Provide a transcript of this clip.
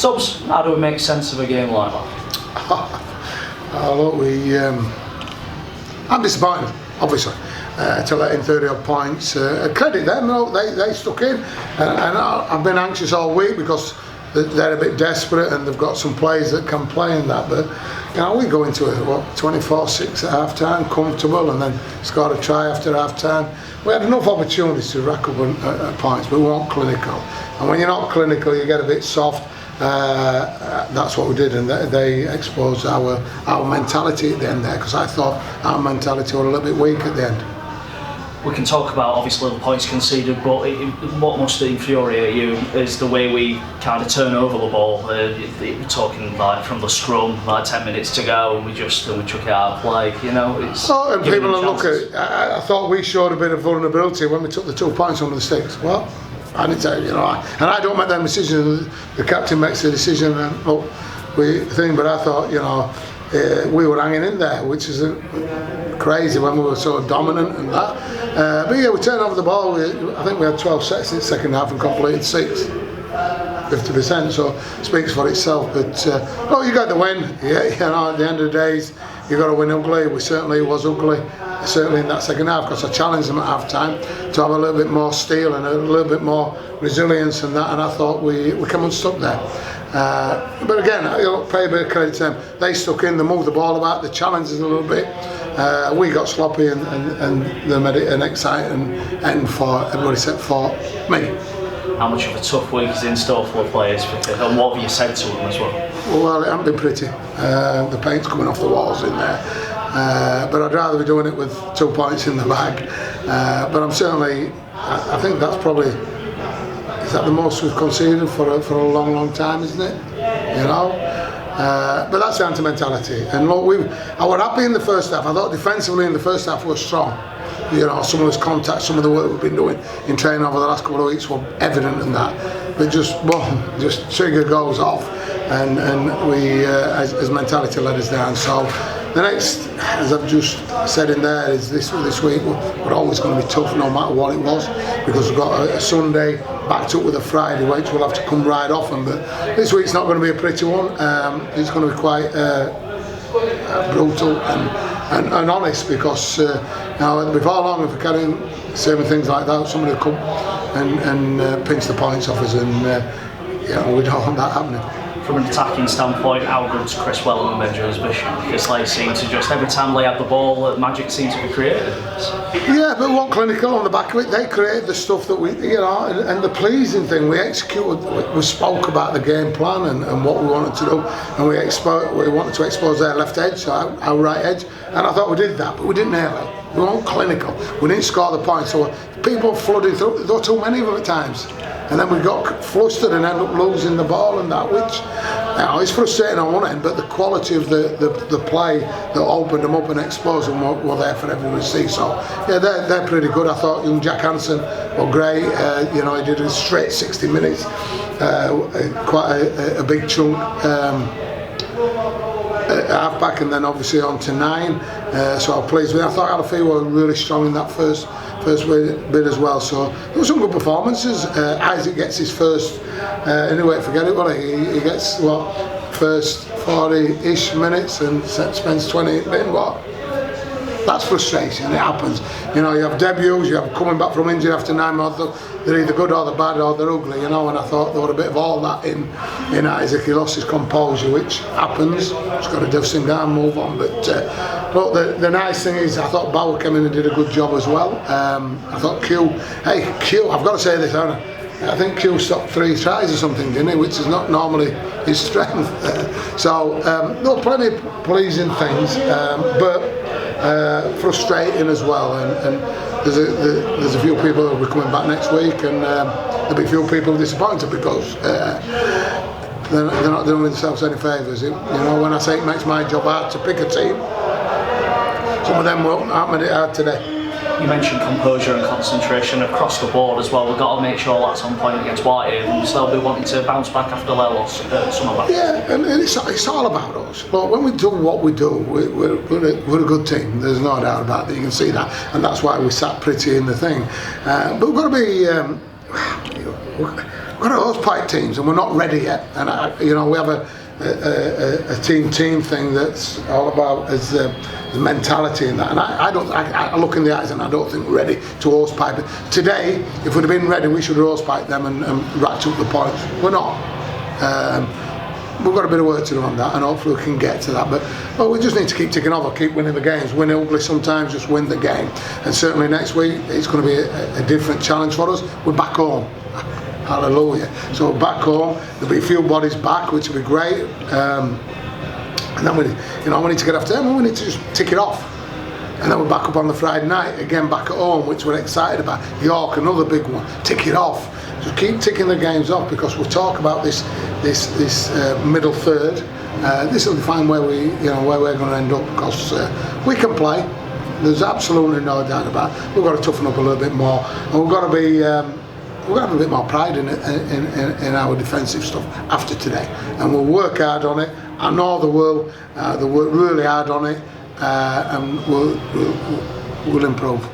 Tubbs, how do we make sense of a game like that? Look, I'm disappointed, obviously, to let in 30 odd points. Credit them, they stuck in, and I've been anxious all week because they're a bit desperate and they've got some players that can play in that. But we go into it 24-6 at half time, comfortable, and then scored a try after half time. We had enough opportunities to rack up points, but we weren't clinical. And when you're not clinical, you get a bit soft. That's what we did, and they exposed our mentality at the end there, because I thought our mentality was a little bit weak at the end. We can talk about obviously the points conceded, but what must infuriate you is the way we kind of turn over the ball. We're talking like from the scrum, like 10 minutes to go, and we took it out of play. It's. Oh, and people look at. I thought we showed a bit of vulnerability when we took the 2 points under the sticks. Well, I didn't tell you, and I don't make them decisions. The captain makes the decision, and but I thought, we were hanging in there, which is crazy when we were so dominant and that. But yeah, we turned over the ball. I think we had 12 sets in the second half and completed 6. 50%, so speaks for itself. But you got to win. At the end of the days, you got to win ugly. We certainly was ugly, certainly in that second half, because I challenged them at half time to have a little bit more steel and a little bit more resilience and that. And I thought we came unstuck there. But again, pay a bit of credit to them. They stuck in, they moved the ball about, they challenged us a little bit. We got sloppy and they made it an exciting end for everybody except for me. How much of a tough week is in store for the players, and what have you said to them as well? Well, it hasn't been pretty. The paint's coming off the walls in there. But I'd rather be doing it with 2 points in the bag. But I'm certainly, I think that's probably, is that the most we've conceded for a long, long time, isn't it? But that's down to mentality. And look, I was happy in the first half. I thought defensively in the first half we were strong. Some of those contacts, some of the work we've been doing in training over the last couple of weeks were evident in that. But just trigger goes off, and we, as mentality let us down. So the next, as I've just said in there, is this week we're always going to be tough no matter what it was, because we've got a Sunday backed up with a Friday, which we'll have to come right off them. But this week's not going to be a pretty one. It's going to be quite brutal and honest, because before long, if we carry saving things like that, somebody will come and pinch the points off us, and we don't want that happening. From an attacking standpoint, how good's Chris Wellham and Benjamin's mission? Because they seem to just, every time they have the ball, magic seems to be created. Yeah, but what clinical on the back of it, they created the stuff that we, and the pleasing thing, we executed, we spoke about the game plan and what we wanted to do, and we wanted to expose their left edge, our right edge, and I thought we did that, but we didn't nail it. We weren't clinical, we didn't score the points, so people flooding through, there were too many of them at times. And then we got flustered and ended up losing the ball and that, which it's frustrating on one end, but the quality of the play that opened them up and exposed them were there for everyone to see. So yeah, they're pretty good. I thought young Jack Hansen were great. He did a straight 60 minutes, quite a big chunk. Half back, and then obviously on to 9. So I'm pleased with it. I thought Alfie were really strong in that first bit as well. So there were some good performances. Isaac gets his first, anyway, forget it, he gets first 40-ish minutes and spends 20 in what? That's frustration, it happens. You have debuts, you have coming back from injury after 9 months, they're either good or they're bad or they're ugly, and I thought there was a bit of all that in Isaac. He lost his composure, which happens. He's got to do some down, move on. But look, the nice thing is I thought Bauer came in and did a good job as well. I thought Q, I've got to say this, haven't I? I think Q stopped 3 tries or something, didn't he? Which is not normally his strength. Plenty of pleasing things, but frustrating as well. And there's a few people that will be coming back next week, and there'll be a few people disappointed because they're not doing themselves any favours. When I say it makes my job hard to pick a team, some of them haven't made it hard today. You mentioned composure and concentration across the board as well. We've got to make sure that's on point against Whitehaven, and they'll be wanting to bounce back after their loss summer back. Yeah, and it's all about us. But when we do what we do, we're a good team. There's no doubt about that. You can see that, and that's why we sat pretty in the thing. But we've got to be. We've we've got to hosepipe teams, and we're not ready yet. And you know, we have a team thing that's all about as the mentality and that. And I look in the eyes and I don't think we're ready to hosepipe it. Today, if we'd have been ready, we should have hosepipe them and ratchet up the points. We're not. We've got a bit of work to do on that, and hopefully we can get to that. But we just need to keep ticking over, keep winning the games. Win ugly sometimes, just win the game. And certainly next week it's going to be a different challenge for us. We're back home. Hallelujah. So we're back home. There'll be a few bodies back, which will be great. And then we need to get after them, and we need to just tick it off. And then we're back up on the Friday night, again back at home, which we're excited about. York, another big one. Tick it off. Just keep ticking the games off, because we'll talk about this middle third. This will define where we're going to end up, because we can play. There's absolutely no doubt about it. We've got to toughen up a little bit more, and we've got to be. We're going to have a bit more pride in our defensive stuff after today, and we'll work hard on it. I know they will. They work really hard on it, and we'll improve.